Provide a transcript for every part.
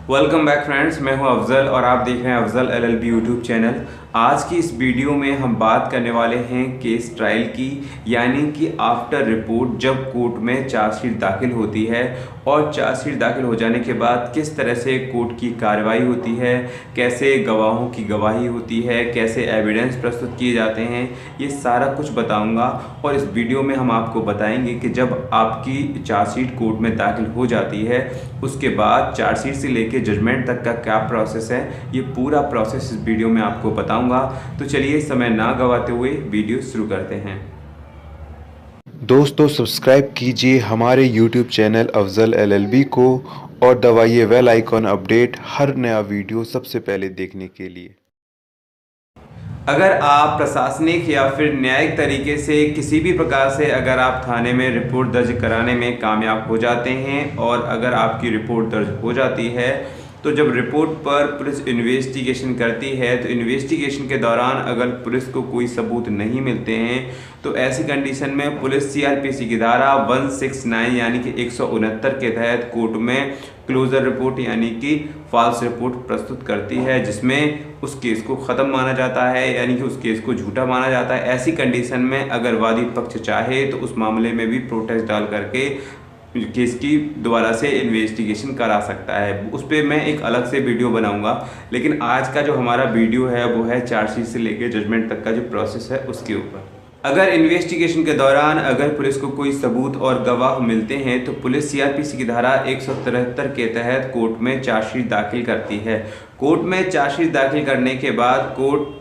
Welcome back friends, मैं हूं अफजल और आप देख रहे हैं अफजल एलएलबी यूट्यूब चैनल। आज की इस वीडियो में हम बात करने वाले हैं केस ट्रायल की, यानी कि आफ्टर रिपोर्ट जब कोर्ट में चार्जशीट दाखिल होती है और चार्जशीट दाखिल हो जाने के बाद किस तरह से कोर्ट की कार्रवाई होती है, कैसे गवाहों की गवाही होती है, कैसे एविडेंस प्रस्तुत किए जाते हैं, ये सारा कुछ बताऊंगा। और इस वीडियो में हम आपको बताएंगे कि जब आपकी चार्जशीट कोर्ट में दाखिल हो जाती है उसके बाद चार्जशीट से लेकर जजमेंट तक का क्या प्रोसेस है, ये पूरा प्रोसेस इस वीडियो में आपको बताऊंगा। तो चलिए समय ना गवाते हुए वीडियो शुरू करते हैं। दोस्तों सब्सक्राइब कीजिए हमारे YouTube चैनल अफजल एलएलबी को और दबाइए बेल आइकॉन अपडेट हर नया वीडियो सबसे पहले देखने के लिए। अगर आप प्रशासनिक या फिर न्यायिक तरीके से किसी भी प्रकार से अगर आप थाने में रिपोर्ट दर्ज कराने में कामयाब हो जाते हैं और अगर आपकी रिपोर्ट दर्ज हो जाती है तो जब रिपोर्ट पर पुलिस इन्वेस्टिगेशन करती है तो इन्वेस्टिगेशन के दौरान अगर पुलिस को कोई सबूत नहीं मिलते हैं तो ऐसी कंडीशन में पुलिस सीआरपीसी की धारा 169 यानी कि 169 के तहत कोर्ट में क्लोजर रिपोर्ट यानी कि फॉल्स रिपोर्ट प्रस्तुत करती है, जिसमें उस केस को ख़त्म माना जाता है, यानी कि उस केस को झूठा माना जाता है। ऐसी कंडीशन में अगर वादी पक्ष चाहे तो उस मामले में भी प्रोटेस्ट डाल करके केस की दोबारा से इन्वेस्टिगेशन करा सकता है। उस पर मैं एक अलग से वीडियो बनाऊंगा, लेकिन आज का जो हमारा वीडियो है वो है चार्जशीट से लेकर जजमेंट तक का जो प्रोसेस है उसके ऊपर। अगर इन्वेस्टिगेशन के दौरान अगर पुलिस को कोई सबूत और गवाह मिलते हैं तो पुलिस सीआरपीसी की धारा 173 के तहत कोर्ट में चार्जशीट दाखिल करती है। कोर्ट में चार्जशीट दाखिल करने के बाद कोर्ट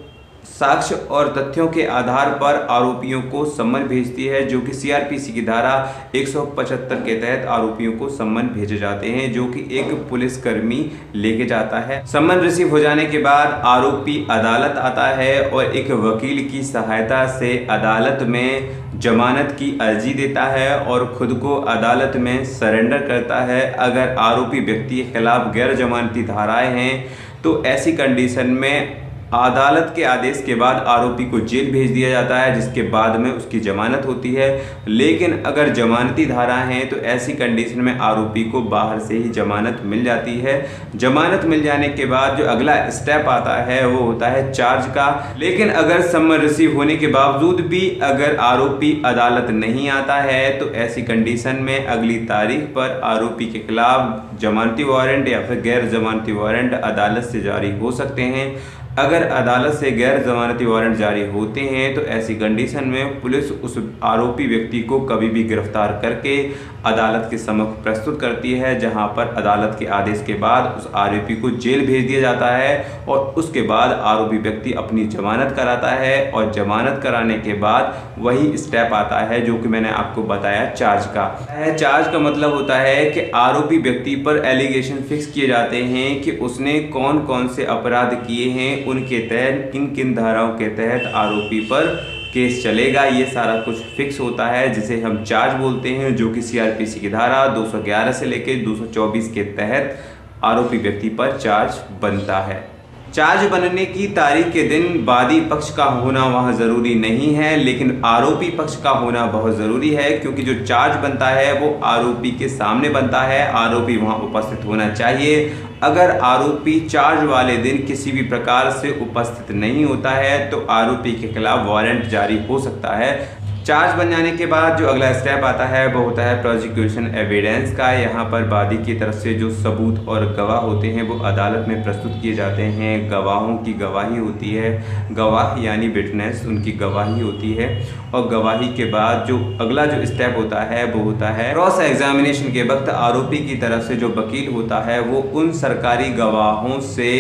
साक्ष्य और तथ्यों के आधार पर आरोपियों को सम्मन भेजती है, जो कि सीआरपीसी की धारा 175 के तहत आरोपियों को सम्मन भेजे जाते हैं, जो कि एक पुलिसकर्मी लेके जाता है। सम्मन रिसीव हो जाने के बाद आरोपी अदालत आता है और एक वकील की सहायता से अदालत में जमानत की अर्जी देता है और खुद को अदालत में सरेंडर करता है। अगर आरोपी व्यक्ति के खिलाफ गैर जमानती धाराएं हैं तो ऐसी कंडीशन में अदालत के आदेश के बाद आरोपी को जेल भेज दिया जाता है, जिसके बाद में उसकी जमानत होती है। लेकिन अगर जमानती धारा हैं तो ऐसी कंडीशन में आरोपी को बाहर से ही जमानत मिल जाती है। जमानत मिल जाने के बाद जो अगला स्टेप आता है वो होता है चार्ज का। लेकिन अगर सम्मन रिसीव होने के बावजूद भी अगर आरोपी अदालत नहीं आता है तो ऐसी कंडीशन में अगली तारीख पर आरोपी के खिलाफ जमानती वारंट या फिर गैर जमानती वारंट अदालत से जारी हो सकते हैं। अगर अदालत से गैर जमानती वारंट जारी होते हैं तो ऐसी कंडीशन में पुलिस उस आरोपी व्यक्ति को कभी भी गिरफ्तार करके अदालत के समक्ष प्रस्तुत करती है, जहां पर अदालत के आदेश के बाद उस आरोपी को जेल भेज दिया जाता है और उसके बाद आरोपी व्यक्ति अपनी जमानत कराता है। और जमानत कराने के बाद वही स्टेप आता है जो कि मैंने आपको बताया चार्ज का। चार्ज का मतलब होता है कि आरोपी व्यक्ति पर एलिगेशन फिक्स किए जाते हैं कि उसने कौन कौन से अपराध किए हैं, उनके तहत किन किन धाराओं के तहत आरोपी पर केस चलेगा, ये सारा कुछ फिक्स होता है, जिसे हम चार्ज बोलते हैं, जो कि सीआरपीसी की धारा 211 से लेकर 224 के तहत आरोपी व्यक्ति पर चार्ज बनता है। चार्ज बनने की तारीख के दिन वादी पक्ष का होना वहाँ ज़रूरी नहीं है, लेकिन आरोपी पक्ष का होना बहुत ज़रूरी है, क्योंकि जो चार्ज बनता है वो आरोपी के सामने बनता है, आरोपी वहाँ उपस्थित होना चाहिए। अगर आरोपी चार्ज वाले दिन किसी भी प्रकार से उपस्थित नहीं होता है तो आरोपी के खिलाफ वारंट जारी हो सकता है। चार्ज बन जाने के बाद जो अगला स्टेप आता है वो होता है प्रोसिक्यूशन एविडेंस का। यहाँ पर वादी की तरफ से जो सबूत और गवाह होते हैं वो अदालत में प्रस्तुत किए जाते हैं। गवाहों की गवाही होती है, गवाह यानी विटनेस, उनकी गवाही होती है। और गवाही के बाद जो अगला जो स्टेप होता है वो होता है क्रॉस एग्जामिनेशन के वक्त आरोपी की तरफ से जो वकील होता है वो उन सरकारी गवाहों से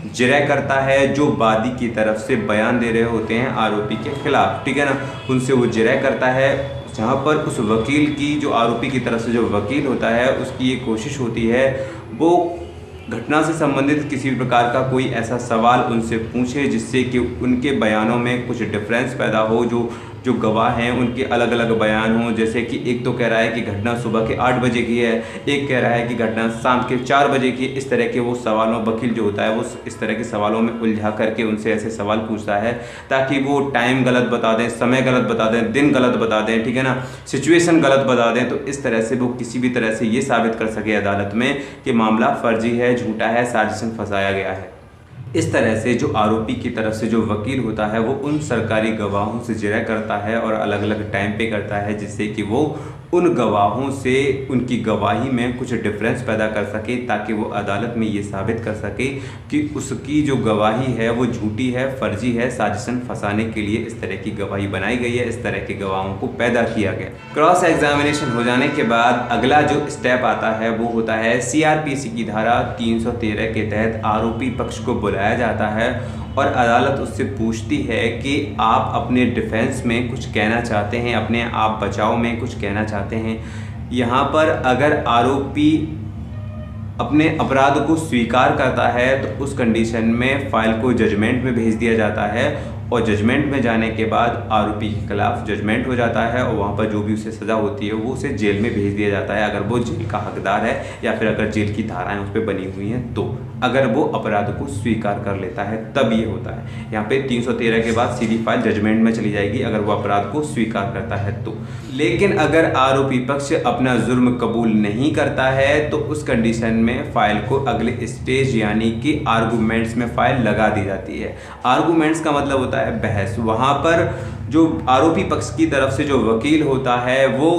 जिरह करता है जो वादी की तरफ से बयान दे रहे होते हैं आरोपी के खिलाफ, ठीक है ना, उनसे वो जिरह करता है। जहाँ पर उस वकील की जो आरोपी की तरफ से जो वकील होता है उसकी ये कोशिश होती है वो घटना से संबंधित किसी भी प्रकार का कोई ऐसा सवाल उनसे पूछे जिससे कि उनके बयानों में कुछ डिफरेंस पैदा हो, जो जो गवाह हैं उनके अलग अलग बयान हों, जैसे कि एक तो कह रहा है कि घटना सुबह के 8 बजे की है, एक कह रहा है कि घटना शाम के 4 बजे की। इस तरह के वो सवालों, वकील जो होता है वो इस तरह के सवालों में उलझा करके उनसे ऐसे सवाल पूछता है ताकि वो टाइम गलत बता दें, समय गलत बता दें, दिन गलत बता दें, ठीक है ना, सिचुएशन गलत बता दें। तो इस तरह से वो किसी भी तरह से ये साबित कर सके अदालत में कि मामला फर्जी है, झूठा है, साजिशन फंसाया गया है। इस तरह से जो आरोपी की तरफ से जो वकील होता है वो उन सरकारी गवाहों से जिरह करता है और अलग अलग टाइम पे करता है, जिससे कि वो उन गवाहों से उनकी गवाही में कुछ डिफरेंस पैदा कर सके, ताकि वो अदालत में ये साबित कर सके कि उसकी जो गवाही है वो झूठी है, फर्जी है, साजिशन फंसाने के लिए इस तरह की गवाही बनाई गई है, इस तरह के गवाहों को पैदा किया गया। क्रॉस एग्जामिनेशन हो जाने के बाद अगला जो स्टेप आता है वो होता है सीआरपीसी की धारा 313 के तहत आरोपी पक्ष को बुलाया जाता है और अदालत उससे पूछती है कि आप अपने डिफेंस में कुछ कहना चाहते हैं, अपने आप बचाव में कुछ कहना चाहते हैं। यहाँ पर अगर आरोपी अपने अपराध को स्वीकार करता है तो उस कंडीशन में फाइल को जजमेंट में भेज दिया जाता है और जजमेंट में जाने के बाद आरोपी के खिलाफ जजमेंट हो जाता है और वहाँ पर जो भी उसे सज़ा होती है वो उसे जेल में भेज दिया जाता है, अगर वो जेल का हकदार है या फिर अगर जेल की धाराएं उस पर बनी हुई हैं। तो अगर वो अपराध को स्वीकार कर लेता है तब ये होता है। यहाँ पे 313 के बाद सीधी फाइल जजमेंट में चली जाएगी अगर वो अपराध को स्वीकार करता है तो। लेकिन अगर आरोपी पक्ष अपना जुर्म कबूल नहीं करता है तो उस कंडीशन में फाइल को अगले स्टेज यानी कि आर्गूमेंट्स में फाइल लगा दी जाती है। आर्गूमेंट्स का मतलब होता है बहस। वहाँ पर जो आरोपी पक्ष की तरफ से जो वकील होता है वो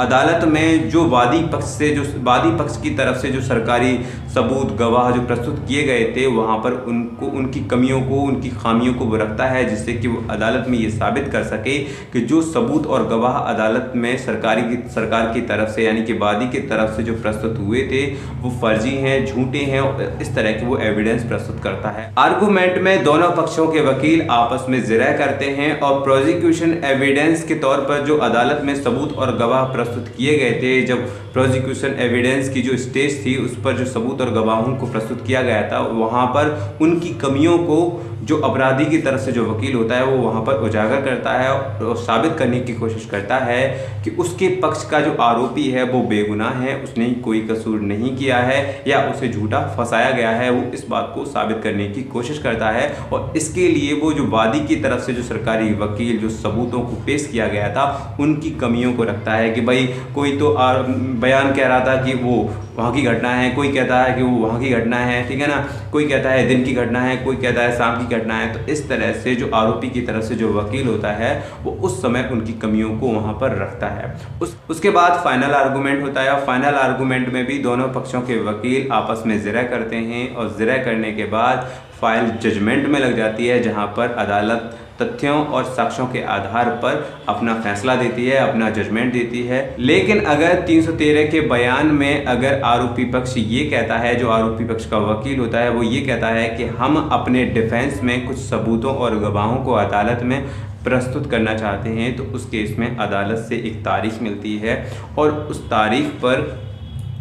अदालत में जो वादी पक्ष की तरफ से जो सरकारी सबूत गवाह जो प्रस्तुत किए गए थे वहाँ पर उनको उनकी कमियों को, उनकी खामियों को वो रखता है, जिससे कि वो अदालत में ये साबित कर सके कि जो सबूत और गवाह अदालत में सरकार की तरफ से यानी कि वादी की तरफ से जो प्रस्तुत हुए थे वो फर्जी हैं, झूठे हैं और इस तरह के वो एविडेंस प्रस्तुत करता है। आर्गूमेंट में दोनों पक्षों के वकील आपस में जिरह करते हैं और प्रोसिक्यूशन एविडेंस के तौर पर जो अदालत में सबूत और गवाह प्रस्तुत किए गए थे, जब प्रोसिक्यूशन एविडेंस की जो स्टेज थी उस पर जो सबूत और गवाहों को प्रस्तुत किया गया था वहाँ पर उनकी कमियों को जो अपराधी की तरफ से जो वकील होता है वो वहाँ पर उजागर करता है और साबित करने की कोशिश करता है कि उसके पक्ष का जो आरोपी है वो बेगुनाह है, उसने कोई कसूर नहीं किया है या उसे झूठा फंसाया गया है। वो इस बात को साबित करने की कोशिश करता है और इसके लिए वो जो वादी की तरफ से जो सरकारी वकील जो सबूतों को पेश किया गया था उनकी कमियों को रखता है कि भाई कोई तो बयान कह रहा था कि वो वहाँ की घटना है, कोई कहता है कि वो वहाँ की घटना है, ठीक है ना, कोई कहता है दिन की घटना है, कोई कहता है शाम की घटना है। तो इस तरह से जो आरोपी की तरफ से जो वकील होता है वो उस समय उनकी कमियों को वहाँ पर रखता है। उसके बाद फाइनल आर्गूमेंट होता है और फाइनल आर्गूमेंट में भी दोनों पक्षों के वकील आपस में जिरह करते हैं और जिरह करने के बाद फाइल जजमेंट में लग जाती है, जहाँ पर अदालत तथ्यों और साक्ष्यों के आधार पर अपना फैसला देती है, अपना जजमेंट देती है। लेकिन अगर 313 के बयान में अगर आरोपी पक्ष ये कहता है, जो आरोपी पक्ष का वकील होता है वो ये कहता है कि हम अपने डिफेंस में कुछ सबूतों और गवाहों को अदालत में प्रस्तुत करना चाहते हैं, तो उस केस में अदालत से एक तारीख मिलती है और उस तारीख पर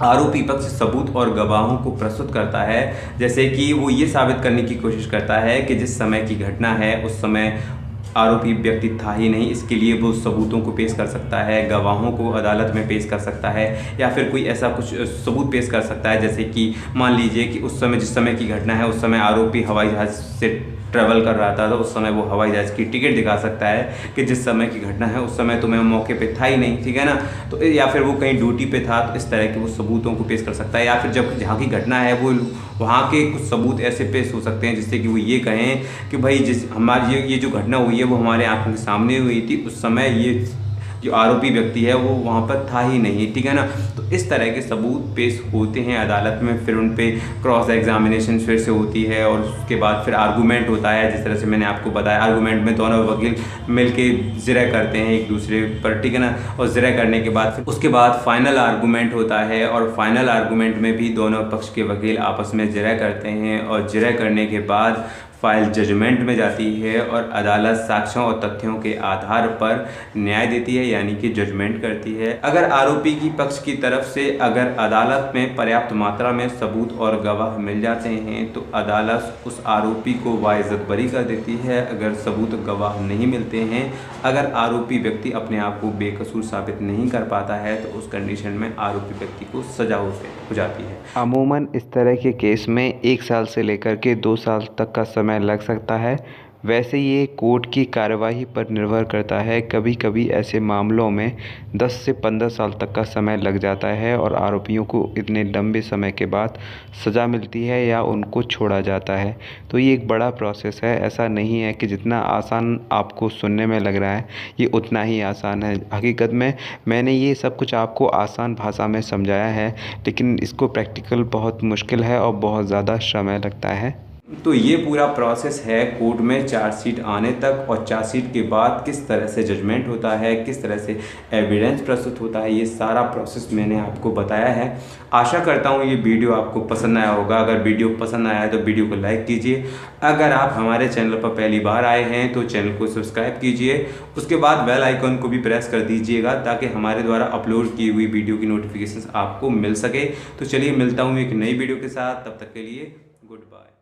आरोपी पक्ष सबूत और गवाहों को प्रस्तुत करता है। जैसे कि वो ये साबित करने की कोशिश करता है कि जिस समय की घटना है उस समय आरोपी व्यक्ति था ही नहीं, इसके लिए वो सबूतों को पेश कर सकता है, गवाहों को अदालत में पेश कर सकता है या फिर कोई ऐसा कुछ सबूत पेश कर सकता है। जैसे कि मान लीजिए कि उस समय जिस समय की घटना है उस समय आरोपी हवाई जहाज़ से ट्रैवल कर रहा था, तो उस समय वो हवाई जहाज़ की टिकट दिखा सकता है कि जिस समय की घटना है उस समय तो मैं मौके पे था ही नहीं, ठीक है ना। तो या फिर वो कहीं ड्यूटी पे था, तो इस तरह के वो सबूतों को पेश कर सकता है। या फिर जब जहाँ की घटना है वो वहाँ के कुछ सबूत ऐसे पेश हो सकते हैं जिससे कि वो ये कहें कि भाई जिस हमारी ये जो घटना हुई है वो हमारे आंखों के सामने हुई थी, उस समय ये जो आरोपी व्यक्ति है वो वहाँ पर था ही नहीं, ठीक है ना। तो इस तरह के सबूत पेश होते हैं अदालत में, फिर उन पे क्रॉस एग्जामिनेशन फिर से होती है और उसके बाद फिर आर्गूमेंट होता है। जिस तरह से मैंने आपको बताया, आर्गूमेंट में दोनों वकील मिल के जिरह करते हैं एक दूसरे पर, ठीक है ना। और जिरह करने के बाद फिर उसके बाद फाइनल आर्गूमेंट होता है और फाइनल आर्गूमेंट में भी दोनों पक्ष के वकील आपस में जिरह करते हैं और जिरह करने के बाद फाइल जजमेंट में जाती है और अदालत साक्ष्यों और तथ्यों के आधार पर न्याय देती है, यानी कि जजमेंट करती है। अगर आरोपी की पक्ष की तरफ से अगर अदालत में पर्याप्त मात्रा में सबूत और गवाह मिल जाते हैं तो अदालत उस आरोपी को वाइज्जत बरी कर देती है। अगर सबूत गवाह नहीं मिलते हैं, अगर आरोपी व्यक्ति अपने आप को बेकसूर साबित नहीं कर पाता है तो उस कंडीशन में आरोपी व्यक्ति को सजा हो जाती है। अमूमन इस तरह के केस में 1 साल से लेकर के 2 साल तक का समय लग सकता है। वैसे ये कोर्ट की कार्यवाही पर निर्भर करता है। कभी कभी ऐसे मामलों में 10 से 15 साल तक का समय लग जाता है और आरोपियों को इतने लंबे समय के बाद सज़ा मिलती है या उनको छोड़ा जाता है। तो ये एक बड़ा प्रोसेस है। ऐसा नहीं है कि जितना आसान आपको सुनने में लग रहा है ये उतना ही आसान है। हकीकत में मैंने ये सब कुछ आपको आसान भाषा में समझाया है, लेकिन इसको प्रैक्टिकल बहुत मुश्किल है और बहुत ज़्यादा समय लगता है। तो ये पूरा प्रोसेस है कोर्ट में चार्जशीट आने तक, और चार्जशीट के बाद किस तरह से जजमेंट होता है, किस तरह से एविडेंस प्रस्तुत होता है, ये सारा प्रोसेस मैंने आपको बताया है। आशा करता हूँ ये वीडियो आपको पसंद आया होगा। अगर वीडियो पसंद आया है तो वीडियो को लाइक कीजिए। अगर आप हमारे चैनल पर पहली बार आए हैं तो चैनल को सब्सक्राइब कीजिए। उसके बाद बेल आइकन को भी प्रेस कर दीजिएगा ताकि हमारे द्वारा अपलोड की हुई वीडियो की नोटिफिकेशन आपको मिल सके। तो चलिए मिलता हूँ एक नई वीडियो के साथ, तब तक के लिए गुड बाय।